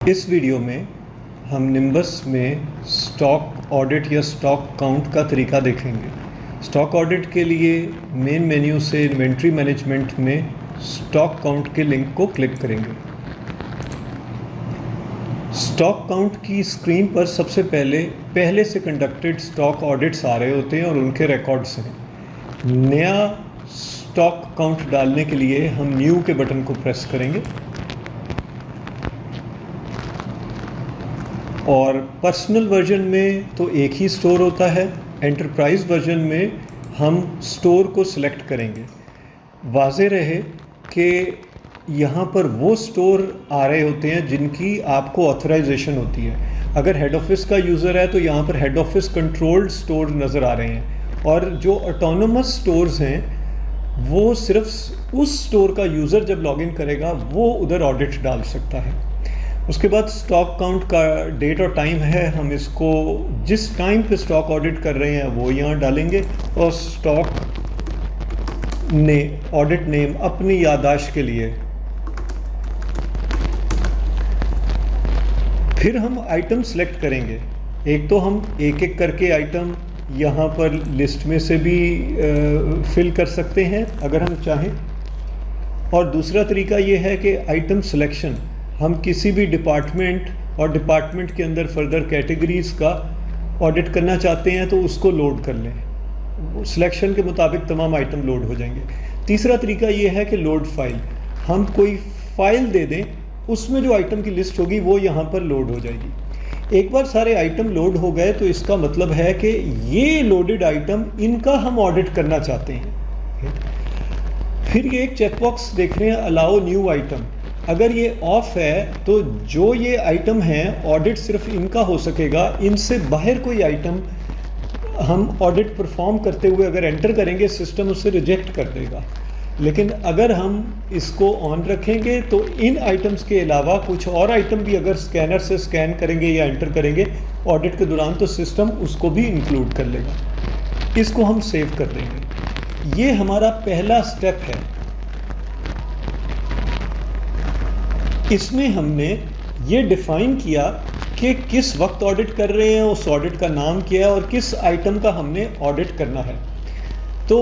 इस वीडियो में हम निम्बस में स्टॉक ऑडिट या स्टॉक काउंट का तरीका देखेंगे। स्टॉक ऑडिट के लिए मेन मेन्यू से इन्वेंट्री मैनेजमेंट में स्टॉक काउंट के लिंक को क्लिक करेंगे। स्टॉक काउंट की स्क्रीन पर सबसे पहले से कंडक्टेड स्टॉक ऑडिट्स आ रहे होते हैं और उनके रिकॉर्ड्स हैं। नया स्टॉक काउंट डालने के लिए हम न्यू के बटन को प्रेस करेंगे और पर्सनल वर्जन में तो एक ही स्टोर होता है। एंटरप्राइज वर्जन में हम स्टोर को सिलेक्ट करेंगे। वाज़े रहे कि यहाँ पर वो स्टोर आ रहे होते हैं जिनकी आपको ऑथराइजेशन होती है। अगर हेड ऑफिस का यूज़र है तो यहाँ पर हेड ऑफिस कंट्रोल्ड स्टोर नज़र आ रहे हैं, और जो ऑटोनोमस स्टोर्स हैं वो सिर्फ उस स्टोर का यूज़र जब लॉगिन करेगा वो उधर ऑडिट डाल सकता है। उसके बाद स्टॉक काउंट का डेट और टाइम है, हम इसको जिस टाइम पे स्टॉक ऑडिट कर रहे हैं वो यहाँ डालेंगे और स्टॉक ऑडिट नेम अपनी याददाश्त के लिए। फिर हम आइटम सेलेक्ट करेंगे। एक तो हम एक एक करके आइटम यहाँ पर लिस्ट में से भी फिल कर सकते हैं अगर हम चाहें, और दूसरा तरीका ये है कि आइटम सिलेक्शन, हम किसी भी डिपार्टमेंट और डिपार्टमेंट के अंदर फर्दर कैटेगरीज़ का ऑडिट करना चाहते हैं तो उसको लोड कर लें। सिलेक्शन के मुताबिक तमाम आइटम लोड हो जाएंगे। तीसरा तरीका ये है कि लोड फाइल, हम कोई फाइल दे दें, उसमें जो आइटम की लिस्ट होगी वो यहाँ पर लोड हो जाएगी। एक बार सारे आइटम लोड हो गए तो इसका मतलब है कि ये लोडेड आइटम, इनका हम ऑडिट करना चाहते हैं। फिर ये एक चेकबॉक्स देख रहे हैं, अलाउ न्यू आइटम। अगर ये ऑफ है तो जो ये आइटम हैं ऑडिट सिर्फ इनका हो सकेगा, इनसे बाहर कोई आइटम हम ऑडिट परफॉर्म करते हुए अगर एंटर करेंगे सिस्टम उसे रिजेक्ट कर देगा। लेकिन अगर हम इसको ऑन रखेंगे तो इन आइटम्स के अलावा कुछ और आइटम भी अगर स्कैनर से स्कैन करेंगे या एंटर करेंगे ऑडिट के दौरान तो सिस्टम उसको भी इंक्लूड कर लेगा। इसको हम सेव कर देंगे। ये हमारा पहला स्टेप है। इसमें हमने ये डिफ़ाइन किया कि किस वक्त ऑडिट कर रहे हैं, उस ऑडिट का नाम क्या है और किस आइटम का हमने ऑडिट करना है। तो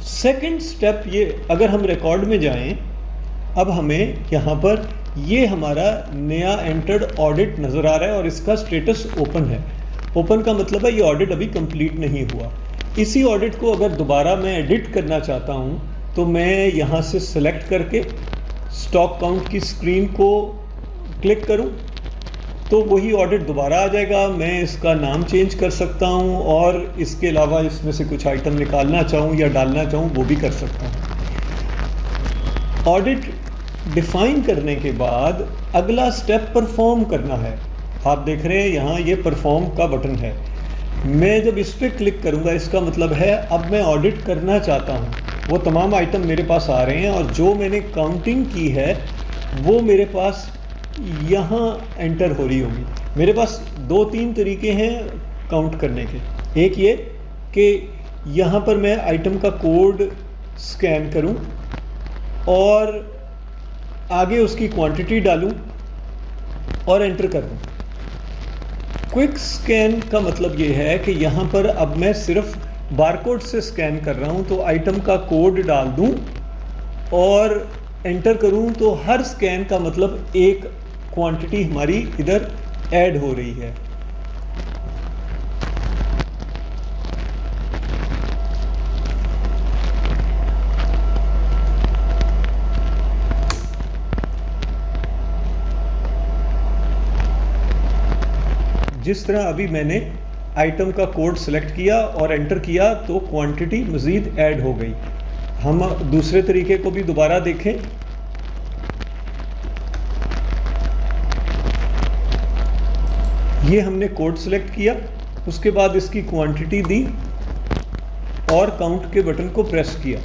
सेकंड स्टेप ये, अगर हम रिकॉर्ड में जाएं, अब हमें यहाँ पर ये हमारा नया एंटर्ड ऑडिट नज़र आ रहा है और इसका स्टेटस ओपन है। ओपन का मतलब है ये ऑडिट अभी कंप्लीट नहीं हुआ। इसी ऑडिट को अगर दोबारा मैं एडिट करना चाहता हूँ तो मैं यहाँ से सेलेक्ट करके स्टॉक काउंट की स्क्रीन को क्लिक करूं तो वही ऑडिट दोबारा आ जाएगा। मैं इसका नाम चेंज कर सकता हूं और इसके अलावा इसमें से कुछ आइटम निकालना चाहूं या डालना चाहूं वो भी कर सकता हूं। ऑडिट डिफाइन करने के बाद अगला स्टेप परफॉर्म करना है। आप देख रहे हैं यहाँ ये परफॉर्म का बटन है। मैं जब इस पर क्लिक करूँगा इसका मतलब है अब मैं ऑडिट करना चाहता हूँ। वो तमाम आइटम मेरे पास आ रहे हैं और जो मैंने काउंटिंग की है वो मेरे पास यहाँ एंटर हो रही होगी। मेरे पास दो तीन तरीके हैं काउंट करने के। एक ये कि यहाँ पर मैं आइटम का कोड स्कैन करूँ और आगे उसकी क्वांटिटी डालूँ और एंटर कर दूँ। क्विक स्कैन का मतलब ये है कि यहाँ पर अब मैं सिर्फ बारकोड से स्कैन कर रहा हूँ तो आइटम का कोड डाल दूँ और एंटर करूँ तो हर स्कैन का मतलब एक क्वांटिटी हमारी इधर ऐड हो रही है। जिस तरह अभी मैंने आइटम का कोड सेलेक्ट किया और एंटर किया तो क्वांटिटी मज़ीद ऐड हो गई। हम दूसरे तरीके को भी दोबारा देखें। ये हमने कोड सेलेक्ट किया, उसके बाद इसकी क्वांटिटी दी और काउंट के बटन को प्रेस किया।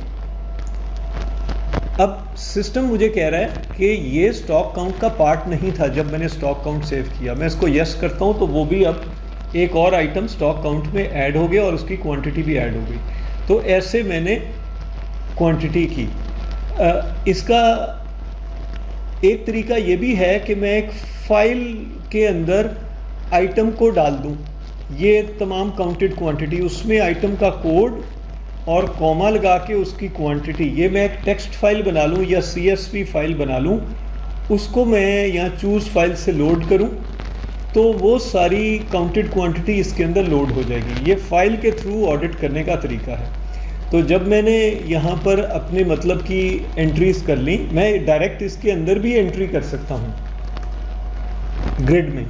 अब सिस्टम मुझे कह रहा है कि ये स्टॉक काउंट का पार्ट नहीं था जब मैंने स्टॉक काउंट सेव किया। मैं इसको यस करता हूँ तो वो भी अब एक और आइटम स्टॉक काउंट में ऐड हो गया और उसकी क्वांटिटी भी ऐड हो गई। तो ऐसे मैंने क्वांटिटी की। इसका एक तरीका ये भी है कि मैं एक फ़ाइल के अंदर आइटम को डाल दूँ, ये तमाम काउंटेड क्वांटिटी, उसमें आइटम का कोड और कॉमा लगा के उसकी क्वांटिटी, ये मैं एक टेक्स्ट फाइल बना लूँ या CSV फाइल बना लूँ, उसको मैं यहाँ चूज़ फाइल से लोड करूँ तो वो सारी काउंटेड क्वांटिटी इसके अंदर लोड हो जाएगी। ये फ़ाइल के थ्रू ऑडिट करने का तरीका है। तो जब मैंने यहाँ पर अपने मतलब की एंट्रीज़ कर ली, मैं डायरेक्ट इसके अंदर भी एंट्री कर सकता हूँ ग्रिड में।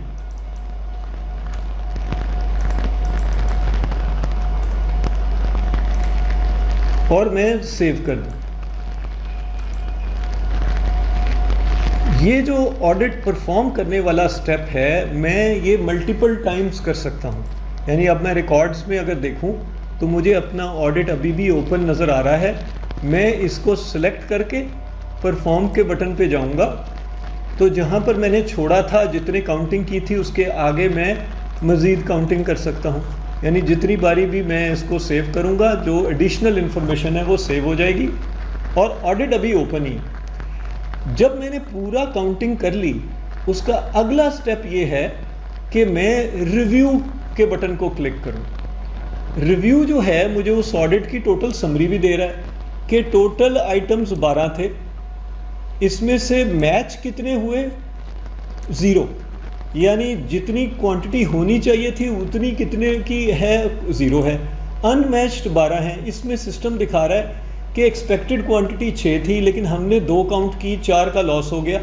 और मैं सेव कर दूँ। ये जो ऑडिट परफॉर्म करने वाला स्टेप है, मैं ये मल्टीपल टाइम्स कर सकता हूँ। यानी अब मैं रिकॉर्ड्स में अगर देखूँ तो मुझे अपना ऑडिट अभी भी ओपन नज़र आ रहा है। मैं इसको सिलेक्ट करके परफॉर्म के बटन पे जाऊँगा तो जहाँ पर मैंने छोड़ा था, जितने काउंटिंग की थी उसके आगे मैं मज़ीद काउंटिंग कर सकता हूँ। यानी जितनी बारी भी मैं इसको सेव करूँगा, जो एडिशनल इन्फॉर्मेशन है वो सेव हो जाएगी और ऑडिट अभी ओपन ही। जब मैंने पूरा काउंटिंग कर ली, उसका अगला स्टेप ये है कि मैं रिव्यू के बटन को क्लिक करूँ। रिव्यू जो है मुझे उस ऑडिट की टोटल समरी भी दे रहा है कि टोटल आइटम्स 12 थे, इसमें से मैच कितने हुए 0, यानी जितनी क्वांटिटी होनी चाहिए थी उतनी कितने की है 0 है। अनमैच्ड 12 हैं। इसमें सिस्टम दिखा रहा है कि एक्सपेक्टेड क्वांटिटी 6 थी लेकिन हमने 2 काउंट की, 4 का लॉस हो गया।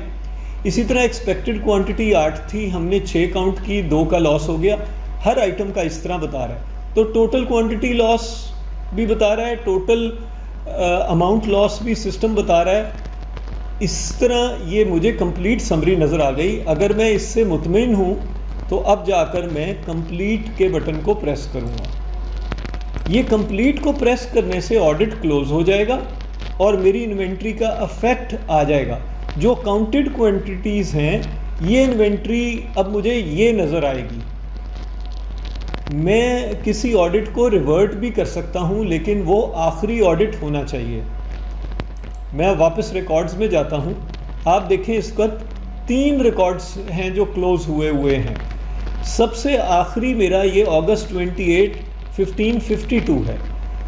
इसी तरह एक्सपेक्टेड क्वांटिटी 8 थी, हमने 6 काउंट की, 2 का लॉस हो गया। हर आइटम का इस तरह बता रहा है। तो टोटल क्वांटिटी लॉस भी बता रहा है, टोटल अमाउंट लॉस भी सिस्टम बता रहा है। इस तरह ये मुझे कंप्लीट समरी नज़र आ गई। अगर मैं इससे मुतमिन हूँ तो अब जाकर मैं कंप्लीट के बटन को प्रेस करूँगा। ये कंप्लीट को प्रेस करने से ऑडिट क्लोज हो जाएगा और मेरी इन्वेंट्री का इफेक्ट आ जाएगा। जो काउंटेड क्वांटिटीज़ हैं, ये इन्वेंट्री अब मुझे ये नज़र आएगी। मैं किसी ऑडिट को रिवर्ट भी कर सकता हूँ, लेकिन वो आखिरी ऑडिट होना चाहिए। मैं वापस रिकॉर्ड्स में जाता हूँ। आप देखें इस वक्त 3 रिकॉर्ड्स हैं जो क्लोज़ हुए हैं। सबसे आखिरी मेरा ये अगस्त 28 1552 है।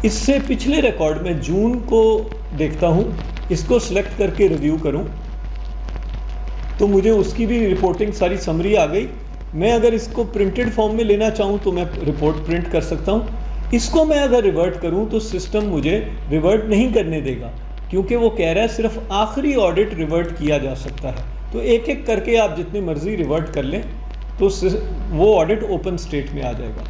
इससे पिछले रिकॉर्ड में जून को देखता हूँ, इसको सिलेक्ट करके रिव्यू करूँ तो मुझे उसकी भी रिपोर्टिंग सारी समरी आ गई। मैं अगर इसको प्रिंटेड फॉर्म में लेना चाहूँ तो मैं रिपोर्ट प्रिंट कर सकता हूँ। इसको मैं अगर रिवर्ट करूँ तो सिस्टम मुझे रिवर्ट नहीं करने देगा, क्योंकि वो कह रहा है सिर्फ आखिरी ऑडिट रिवर्ट किया जा सकता है। तो एक एक करके आप जितनी मर्ज़ी रिवर्ट कर लें तो वो ऑडिट ओपन स्टेट में आ जाएगा।